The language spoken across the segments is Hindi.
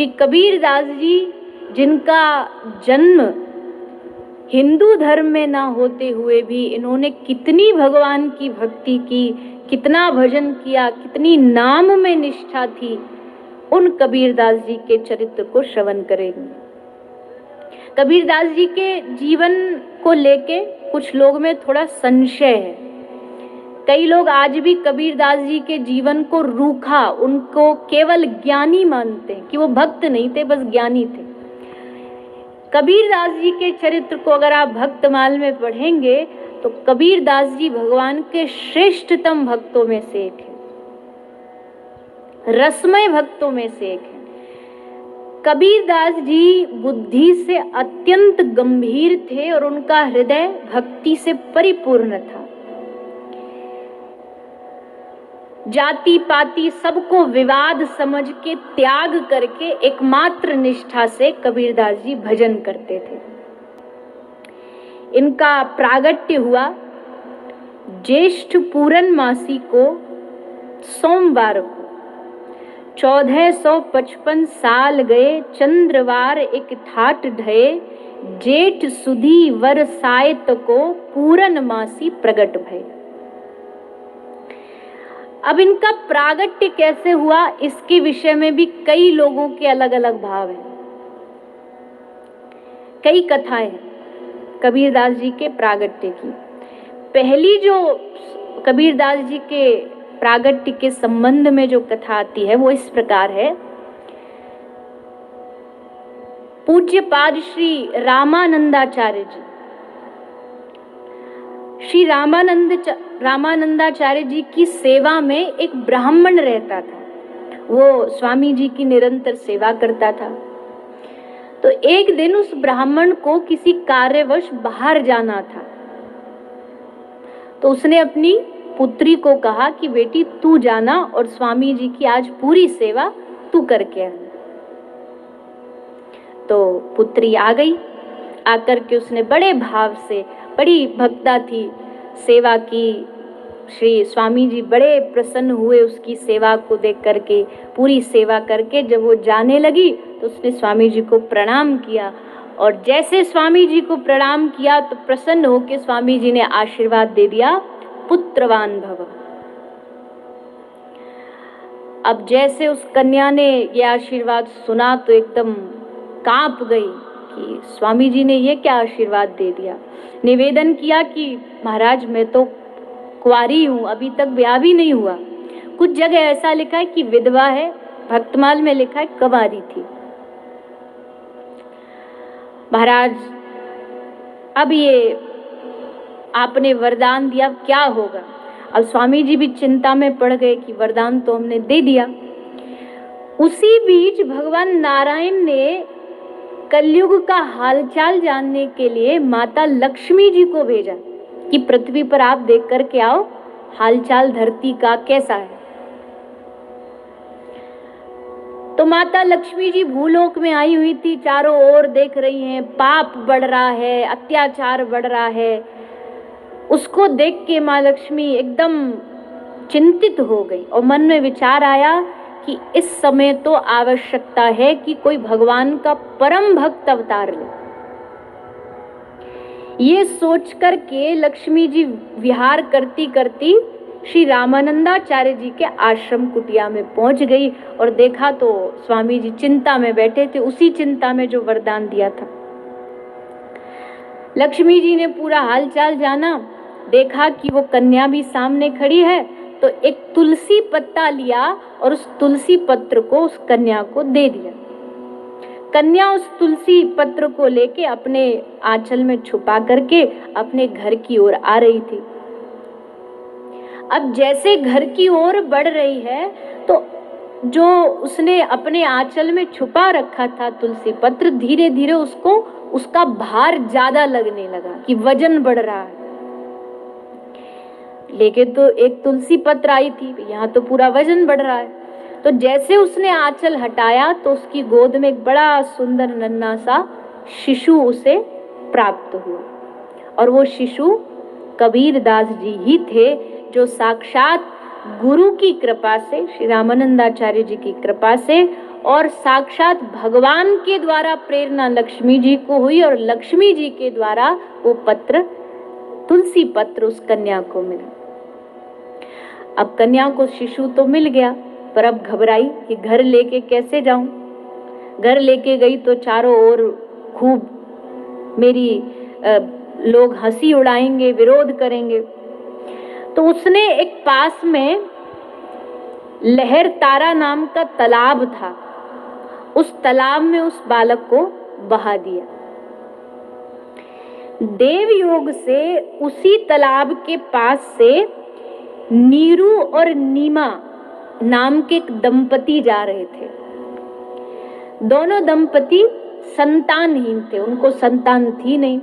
श्री कबीर दास जी, जिनका जन्म हिंदू धर्म में ना होते हुए भी इन्होंने कितनी भगवान की भक्ति की, कितना भजन किया, कितनी नाम में निष्ठा थी, उन कबीरदास जी के चरित्र को श्रवण करेंगे। कबीरदास जी के जीवन को लेके कुछ लोग में थोड़ा संशय है। कई लोग आज भी कबीरदास जी के जीवन को रूखा, उनको केवल ज्ञानी मानते हैं कि वो भक्त नहीं थे, बस ज्ञानी थे। कबीरदास जी के चरित्र को अगर आप भक्तमाल में पढ़ेंगे तो कबीरदास जी भगवान के श्रेष्ठतम भक्तों में से एक है, रसमय भक्तों में से एक है। कबीरदास जी बुद्धि से अत्यंत गंभीर थे और उनका हृदय भक्ति से परिपूर्ण था। जाति पाति सबको विवाद समझ के त्याग करके एकमात्र निष्ठा से कबीरदास जी भजन करते थे। इनका प्रागट्य हुआ ज्येष्ठ पूरन मासी को सोमवार को। 1455 साल गए, चंद्रवार एक ठाट ढये, जेठ सुधी वरसायत को पूरन मासी प्रगट भय। अब इनका प्रागट्य कैसे हुआ, इसके विषय में भी कई लोगों के अलग अलग भाव हैं, कई कथाएं हैं कबीरदास जी के प्रागट्य की। पहली जो कबीरदास जी के प्रागट्य के संबंध में जो कथा आती है वो इस प्रकार है। पूज्यपाद श्री रामानंदाचार्य जी, श्री रामानंदाचार्य जी की सेवा में एक ब्राह्मण रहता था। वो स्वामी जी की निरंतर सेवा करता था। तो एक दिन उस ब्राह्मण को किसी कार्यवश बाहर जाना था, तो उसने अपनी पुत्री को कहा कि बेटी तू जाना और स्वामी जी की आज पूरी सेवा तू करके आना। तो पुत्री आ गई। आकर के उसने बड़े भाव से, बड़ी भक्ता थी, सेवा की। श्री स्वामी जी बड़े प्रसन्न हुए उसकी सेवा को देख करके। पूरी सेवा करके जब वो जाने लगी तो उसने स्वामी जी को प्रणाम किया, और जैसे स्वामी जी को प्रणाम किया तो प्रसन्न होकर स्वामी जी ने आशीर्वाद दे दिया, पुत्रवान भव। अब जैसे उस कन्या ने ये आशीर्वाद सुना तो एकदम कांप गई कि स्वामी जी ने ये क्या आशीर्वाद दे दिया। निवेदन किया कि महाराज मैं तो कुंवारी हूँ, अभी तक ब्याह भी नहीं हुआ। कुछ जगह ऐसा लिखा है कि विधवा है, भक्तमाल में लिखा है कुंवारी थी। महाराज अब ये आपने वरदान दिया, क्या होगा। अब स्वामी जी भी चिंता में पड़ गए कि वरदान तो हमने दे दिया। उसी बीच भगवान नारायण ने कलयुग का हालचाल जानने के लिए माता लक्ष्मी जी को भेजा कि पृथ्वी पर आप देख करके आओ हालचाल धरती का कैसा है। तो माता लक्ष्मी जी भूलोक में आई हुई थी, चारों ओर देख रही हैं, पाप बढ़ रहा है, अत्याचार बढ़ रहा है। उसको देख के माँ लक्ष्मी एकदम चिंतित हो गई और मन में विचार आया कि इस समय तो आवश्यकता है कि कोई भगवान का परम भक्त अवतार ले। ये सोच करके लक्ष्मी जी विहार करती करती श्री रामानंदाचार्य जी के आश्रम कुटिया में पहुंच गई और देखा तो स्वामी जी चिंता में बैठे थे, उसी चिंता में जो वरदान दिया था। लक्ष्मी जी ने पूरा हालचाल जाना, देखा कि वो कन्या भी सामने खड़ी है, तो एक तुलसी पत्ता लिया और उस तुलसी पत्र को उस कन्या को दे दिया। कन्या उस तुलसी पत्र को लेके अपने आंचल में छुपा करके अपने घर की ओर आ रही थी। अब जैसे घर की ओर बढ़ रही है तो जो उसने अपने आंचल में छुपा रखा था तुलसी पत्र, धीरे धीरे उसको उसका भार ज्यादा लगने लगा कि वजन बढ़ रहा है। लेके तो एक तुलसी पत्र आई थी, यहाँ तो पूरा वजन बढ़ रहा है। तो जैसे उसने आंचल हटाया तो उसकी गोद में एक बड़ा सुंदर नन्हा सा शिशु उसे प्राप्त हुआ, और वो शिशु कबीरदास जी ही थे, जो साक्षात गुरु की कृपा से, श्री रामानंदाचार्य जी की कृपा से और साक्षात भगवान के द्वारा प्रेरणा लक्ष्मी जी को हुई और लक्ष्मी जी के द्वारा वो पत्र, तुलसी पत्र उस कन्या को मिला। अब कन्या को शिशु तो मिल गया, पर अब घबराई कि घर लेके कैसे जाऊं। घर लेके गई तो चारों ओर खूब मेरी लोग हंसी उड़ाएंगे, विरोध करेंगे। तो उसने एक पास में लहर तारा नाम का तालाब था, उस तालाब में उस बालक को बहा दिया। देव योग से उसी तालाब के पास से नीरू और नीमा नाम के एक दंपति जा रहे थे। दोनों दंपति संतानहीन थे, उनको संतान थी नहीं।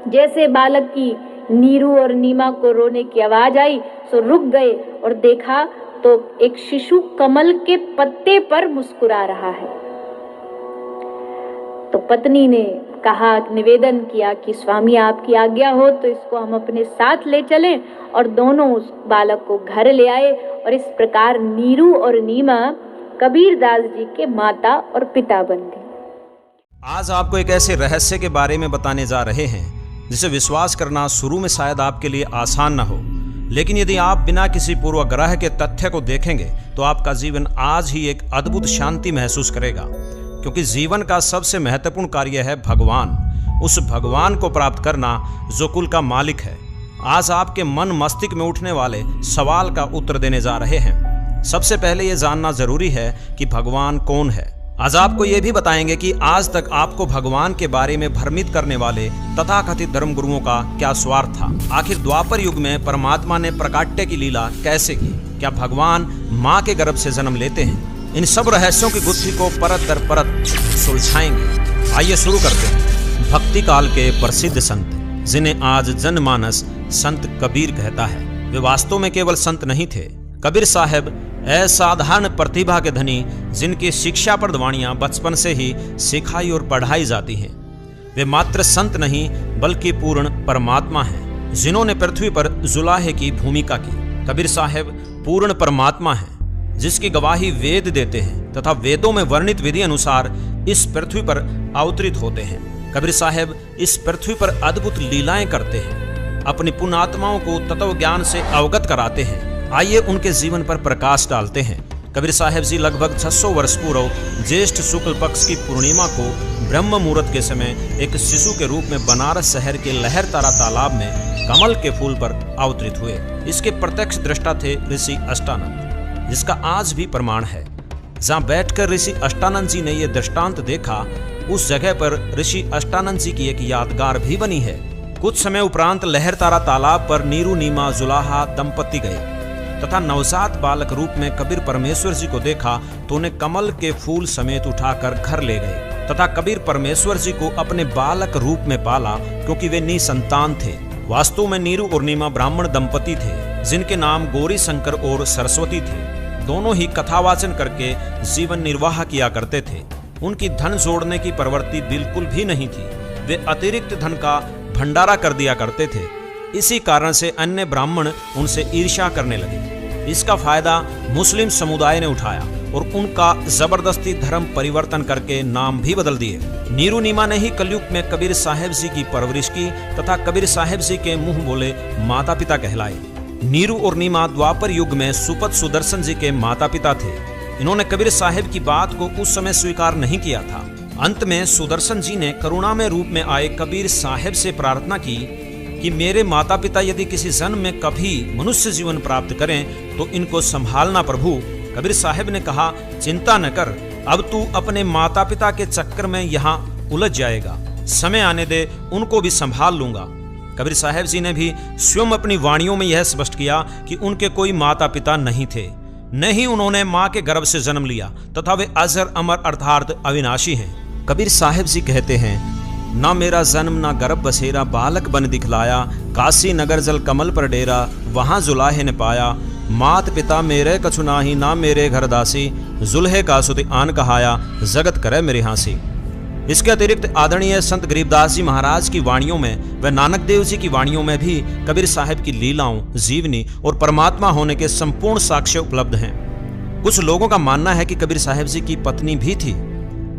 जैसे बालक की नीरू और नीमा को रोने की आवाज आई तो रुक गए और देखा तो एक शिशु कमल के पत्ते पर मुस्कुरा रहा है। तो पत्नी ने कहा, निवेदन किया कि स्वामी आपकी आज्ञा हो तो इसको हम अपने साथ ले चलें, और दोनों उस बालक को घर ले आए। और इस प्रकार नीरू और नीमा कबीरदास जी के माता और पिता बन गए। आज आपको एक ऐसे रहस्य के बारे में बताने जा रहे हैं जिसे विश्वास करना शुरू में शायद आपके लिए आसान न हो, लेकिन यदि आप बिना किसी पूर्वाग्रह के तथ्य को देखेंगे तो आपका जीवन आज ही एक अद्भुत शांति महसूस करेगा। क्योंकि जीवन का सबसे महत्वपूर्ण कार्य है भगवान, उस भगवान को प्राप्त करना जो कुल का मालिक है। आज आपके मन मस्तिष्क में उठने वाले सवाल का उत्तर देने जा रहे हैं। सबसे पहले ये जानना जरूरी है कि भगवान कौन है। आज आपको ये भी बताएंगे कि आज तक आपको भगवान के बारे में भ्रमित करने वाले तथाकथित धर्म गुरुओं का क्या स्वार्थ था। आखिर द्वापर युग में परमात्मा ने प्रकाट्य की लीला कैसे की, क्या भगवान माँ के गर्भ से जन्म लेते हैं। इन सब रहस्यों की गुत्थी को परत दर परत सुलझाएंगे। आइए शुरू करते हैं। भक्ति काल के प्रसिद्ध संत जिन्हें आज जनमानस संत कबीर कहता है, वे वास्तव में केवल संत नहीं थे। कबीर साहब असाधारण प्रतिभा के धनी जिनकी शिक्षाप्रद वाणियां बचपन से ही सिखाई और पढ़ाई जाती हैं। वे मात्र संत नहीं बल्कि पूर्ण परमात्मा हैं, जिन्होंने पृथ्वी पर जुलाहे की भूमिका की। कबीर साहब पूर्ण परमात्मा हैं, जिसकी गवाही वेद देते हैं तथा वेदों में वर्णित विधि अनुसार इस पृथ्वी पर अवतरित होते हैं। कबीर साहब इस पृथ्वी पर अद्भुत लीलाएं करते हैं, अपनी पुण्यात्माओं को तत्व ज्ञान से अवगत कराते हैं। आइए उनके जीवन पर प्रकाश डालते हैं। कबीर साहब जी लगभग 600 वर्ष पूर्व ज्येष्ठ शुक्ल पक्ष की पूर्णिमा को ब्रह्म मुहूर्त के समय एक शिशु के रूप में बनारस शहर के लहर तारा तालाब में कमल के फूल पर अवतरित हुए। इसके प्रत्यक्ष दृष्टा थे ऋषि अष्टानंद, जिसका आज भी प्रमाण है। जहाँ बैठकर ऋषि अष्टानंद जी ने यह दृष्टांत देखा, उस जगह पर ऋषि अष्टानंद जी की एक यादगार भी बनी है। कुछ समय उपरांत लहर तारा तालाब पर नीरू नीमा जुलाहा दंपति गए तथा नवजात बालक रूप में कबीर परमेश्वर जी को देखा तो उन्हें कमल के फूल समेत उठाकर घर ले गए तथा कबीर परमेश्वर जी को अपने बालक रूप में पाला, क्योंकि वे निसंतान थे। वास्तव में नीरू और नीमा ब्राह्मण दंपति थे, जिनके नाम गौरी शंकर और सरस्वती थे। दोनों ही कथावाचन करके जीवन निर्वाह किया करते थे। उनकी धन जोड़ने की प्रवृत्ति बिल्कुल भी नहीं थी। वे अतिरिक्त धन का भंडारा कर दिया करते थे। इसी कारण से अन्य ब्राह्मण उनसे ईर्ष्या करने लगे। इसका फायदा मुस्लिम समुदाय ने उठाया और उनका जबरदस्ती धर्म परिवर्तन करके नाम भी बदल दिए। नीरू नीमा ने ही कलयुग में कबीर साहेब जी की परवरिश की तथा कबीर साहेब जी के मुंह बोले माता पिता कहलाए। नीरू और नीमा द्वापर युग में सुपत सुदर्शन जी के माता पिता थे। इन्होंने कबीर साहेब की बात को उस समय स्वीकार नहीं किया था। अंत में सुदर्शन जी ने करुणामय रूप में आए कबीर साहेब से प्रार्थना की कि मेरे माता पिता यदि किसी जन्म में कभी मनुष्य जीवन प्राप्त करें तो इनको संभालना प्रभु। कबीर साहब ने कहा, चिंता न कर, अब तू अपने माता पिता के चक्कर में यहाँ उलझ जाएगा, समय आने दे, उनको भी संभाल लूंगा। कबीर साहब जी ने भी स्वयं अपनी वाणियों में यह स्पष्ट किया कि उनके कोई माता पिता नहीं थे, न ही उन्होंने माँ के गर्भ से जन्म लिया तथा वे अजर अमर अर्थात अविनाशी हैं। कबीर साहब जी कहते हैं, ना मेरा जन्म ना गर्भ बसेरा, बालक बन दिखलाया, काशी नगर जल कमल पर डेरा, वहाँ जुलाहे ने पाया, मात पिता मेरे कछु नाही, ना मेरे घर दासी, जुल्हे का सुति आन कहाया, जगत करे मेरे हांसी। इसके अतिरिक्त आदरणीय संत गरीबदास जी महाराज की वाणियों में व नानक देव जी की वाणियों में भी कबीर साहब की लीलाओं, जीवनी और परमात्मा होने के संपूर्ण साक्ष्य उपलब्ध हैं। कुछ लोगों का मानना है कि कबीर साहब जी की पत्नी भी थी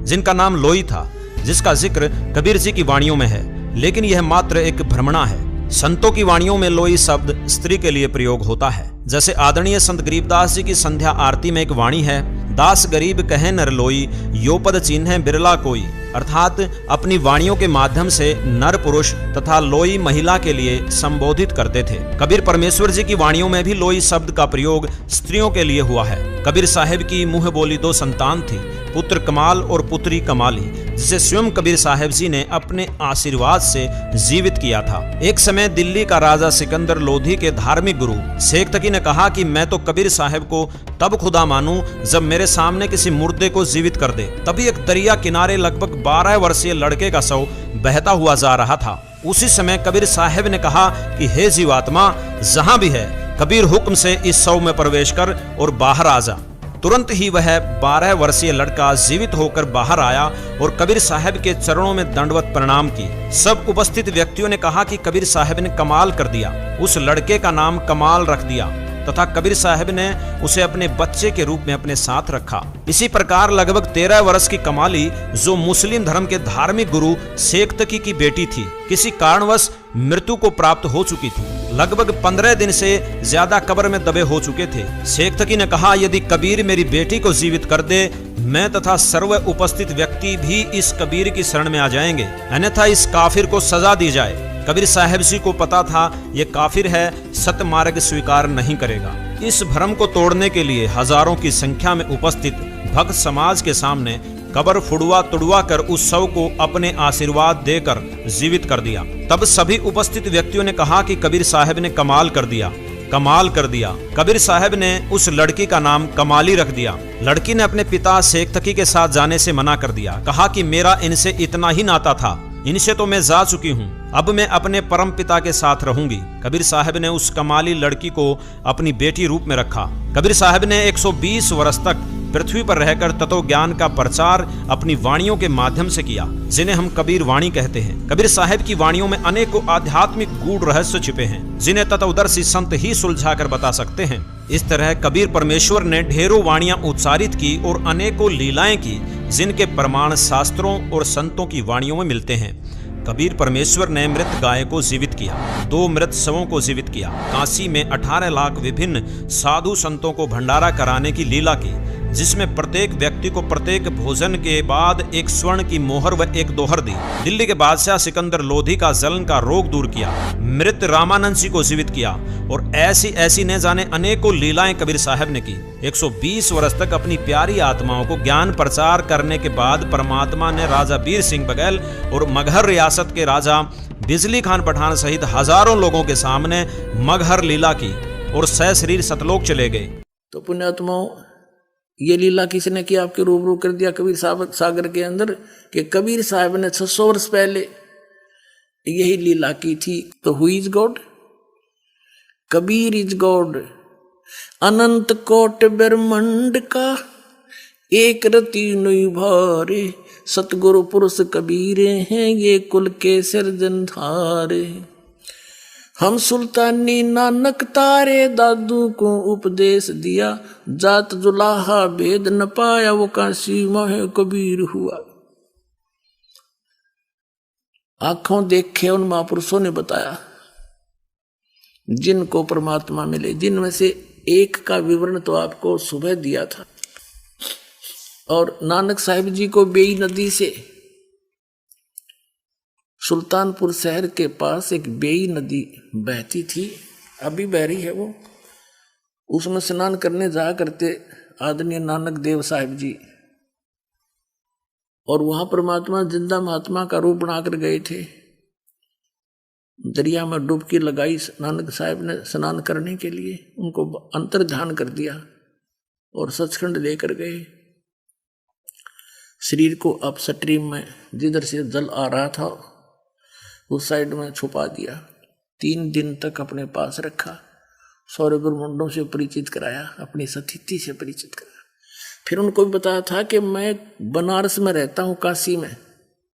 जिनका नाम लोई था, जिसका जिक्र कबीर जी की वाणियों में है, लेकिन यह मात्र एक भ्रमणा है। संतों की वाणियों में लोई शब्द स्त्री के लिए प्रयोग होता है। जैसे आदरणीय संत गरीबदास जी की संध्या आरती में एक वाणी है, दास गरीब कहे नर लोई, यो पद चिन्ह बिरला कोई। अर्थात अपनी वाणियों के माध्यम से नर पुरुष तथा लोई महिला के लिए संबोधित करते थे। कबीर परमेश्वर जी की वाणियों में भी लोई शब्द का प्रयोग स्त्रियों के लिए हुआ है। कबीर साहब की मुंह बोली 2 संतान थी, पुत्र कमाल और पुत्री कमाली, जिसे स्वयं कबीर साहब जी ने अपने आशीर्वाद से जीवित किया था। एक समय दिल्ली का राजा सिकंदर लोधी के धार्मिक गुरु शेख तकी ने कहा कि मैं तो कबीर साहब को तब खुदा मानूं जब मेरे सामने किसी मुर्दे को जीवित कर दे। तभी एक दरिया किनारे लगभग 12 वर्षीय लड़के का शव बहता हुआ जा रहा था। उसी समय कबीर साहब ने कहा कि हे जीवात्मा, जहां भी है कबीर हुक्म से इस शव में प्रवेश कर और बाहर आ जा। तुरंत ही वह 12 वर्षीय लड़का जीवित होकर बाहर आया और कबीर साहब के चरणों में दंडवत प्रणाम की। सब उपस्थित व्यक्तियों ने कहा कि कबीर साहब ने कमाल कर दिया। उस लड़के का नाम कमाल रख दिया तथा कबीर साहब ने उसे अपने बच्चे के रूप में अपने साथ रखा। इसी प्रकार लगभग 13 वर्ष की कमाली, जो मुस्लिम धर्म के धार्मिक गुरु शेख तकी की बेटी थी, किसी कारणवश मृत्यु को प्राप्त हो चुकी थी। लगभग 15 दिन से ज्यादा कब्र में दबे हो चुके थे। शेख तकी ने कहा, यदि कबीर मेरी बेटी को जीवित कर दे, मैं तथा सर्व उपस्थित व्यक्ति भी इस कबीर की शरण में आ जाएंगे, अन्यथा इस काफिर को सजा दी जाए। कबीर साहब जी को पता था ये काफिर है, सत्य मार्ग स्वीकार नहीं करेगा। इस भ्रम को तोड़ने के लिए हजारों की संख्या में उपस्थित भक्त समाज के सामने कब्र फुड़वा तुड़वा कर उस शव को अपने आशीर्वाद देकर जीवित कर दिया। तब सभी उपस्थित व्यक्तियों ने कहा कि कबीर साहब ने कमाल कर दिया, कमाल कर दिया। कबीर साहब ने उस लड़की का नाम कमाली रख दिया। लड़की ने अपने पिता शेख तकी के साथ जाने से मना कर दिया। कहा कि मेरा इनसे इतना ही नाता था, इनसे तो मैं जा चुकी हूँ, अब मैं अपने परम पिता के साथ रहूंगी। कबीर साहब ने उस कमाली लड़की को अपनी बेटी रूप में रखा। कबीर साहब ने 120 वर्ष तक पृथ्वी पर रहकर तत्व ज्ञान का प्रचार अपनी वाणियों के माध्यम से किया, जिन्हें हम कबीर वाणी कहते हैं। कबीर साहब की वाणियों में अनेकों आध्यात्मिक गूढ़ रहस्य छिपे हैं, जिन्हें तत्वदर्शी संत ही सुलझा कर बता सकते हैं। इस तरह कबीर परमेश्वर ने ढेरों वाणियां उच्चारित की और अनेकों लीलाएं की, जिनके प्रमाण शास्त्रों और संतों की वाणियों में मिलते हैं। कबीर परमेश्वर ने मृत गाय को जीवित किया, 2 मृत शवों को जीवित किया, काशी में 18 लाख विभिन्न साधु संतों को भंडारा कराने की लीला की, जिसमें प्रत्येक व्यक्ति को प्रत्येक भोजन के बाद एक स्वर्ण की मोहर व एक दोहर दी। दिल्ली के बादशाह सिकंदर लोधी का जलन का रोग दूर किया, मृत रामानंद जी को जीवित किया और ऐसी ऐसी न जाने अनेकों लीलाएं कबीर साहब ने की। 120 वर्ष तक अपनी प्यारी आत्माओं को ज्ञान प्रचार करने के बाद परमात्मा ने राजा वीर सिंह बघेल और मगहर रियासत के राजा बिजली खान पठान सहित हजारों लोगों के सामने मगहर लीला की और सशरीर सतलोक चले गए। तो पुण्यात्माओं, ये लीला किसने की आपके रूबरू कर दिया कबीर सागर के अंदर, कि कबीर साहब ने 600 वर्ष पहले यही लीला की थी। तो who is God? Kabir is God. अनंत कोट ब्रह्मांड का एक रति नुई भारे, सतगुरु पुरुष कबीरे हैं ये कुल के सिरजनधारे। हम सुल्तानी नानक तारे दादू को उपदेश दिया, जात जुलाहा भेद न पाया वो काशी मोह कबीर हुआ। आंखों देखे उन महापुरुषों ने बताया जिनको परमात्मा मिले, जिनमें से एक का विवरण तो आपको सुबह दिया था। और नानक साहिब जी को बेई नदी से, सुल्तानपुर शहर के पास एक बेई नदी बहती थी, अभी बह रही है वो। उसमें स्नान करने जाया करते आदरणीय नानक देव साहिब जी, और वहां परमात्मा जिंदा महात्मा का रूप बनाकर गए थे। दरिया में डुबकी लगाई नानक साहिब ने स्नान करने के लिए, उनको अंतर ध्यान कर दिया और सचखंड लेकर गए। शरीर को अपस्ट्रीम में जिधर से जल आ रहा था उस साइड में छुपा दिया। 3 दिन तक अपने पास रखा, सौर्य ब्रह्मांडों से परिचित कराया, अपनी सतिथि से परिचित कराया। फिर उनको भी बताया था कि मैं बनारस में रहता हूँ, काशी में,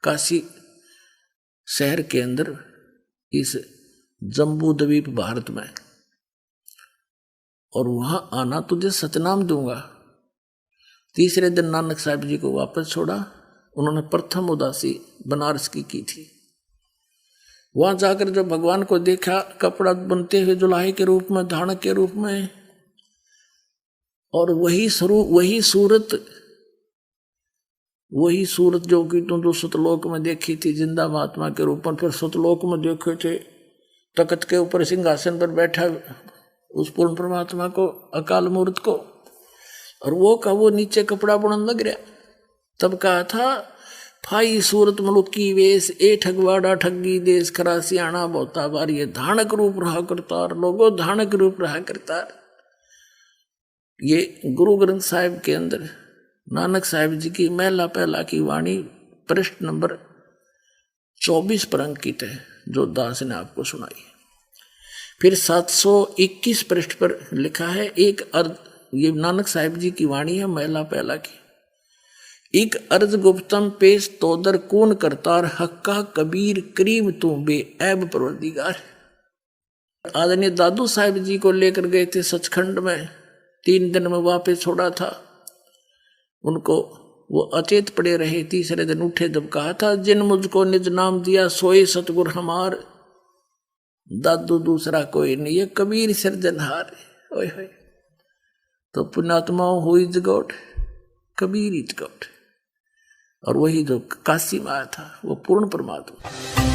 काशी शहर के अंदर, इस जम्बू द्वीप भारत में, और वहां आना तुझे सतनाम दूंगा। तीसरे दिन नानक साहब जी को वापस छोड़ा। उन्होंने प्रथम उदासी बनारस की थी। वहां जाकर जब भगवान को देखा कपड़ा बुनते हुए जुलाहे के रूप में, धानक के रूप में, और वही सूरत जो कि तुम जो सतलोक में देखी थी जिंदा महात्मा के रूप में, फिर सतलोक में देखे थे तख्त के ऊपर सिंहासन पर बैठा उस पूर्ण परमात्मा को, अकाल मूर्त को, और वो नीचे कपड़ा बुनने लग रहा। तब कहा था फाई सूरत मलुकी वेश ए ठगवाड़ा ठगी देश खरा सियाणा बहुता बार, ये धानक रूप रहा करतार, लोगो धानक रूप रहा करतार। ये गुरु ग्रंथ साहिब के अंदर नानक साहिब जी की महिला पहला की वाणी पृष्ठ नंबर 24 पर अंकित है, जो दास ने आपको सुनाई। फिर 721 पृष्ठ पर लिखा है एक अर्थ, ये नानक साहिब जी की वाणी है महिला पहला की। एक अर्ज गुप्तम पेश तोदर कून करतार, हक्का कबीर करीम तू बे ऐब परवरदिगार। आदरणीय दादू साहिब जी को लेकर गए थे सचखंड में, 3 दिन में वापस छोड़ा था उनको। वो अचेत पड़े रहे, तीसरे दिन उठे जब कहा था जिन मुझको निज नाम दिया सोए सतगुर हमार, दादू दूसरा कोई नहीं है कबीर सिरजनहार। ओए होए, तो पुण्यात्माओं who is God, Kabir is God. और वही जो काशी में आया था वो पूर्ण परमात्मा।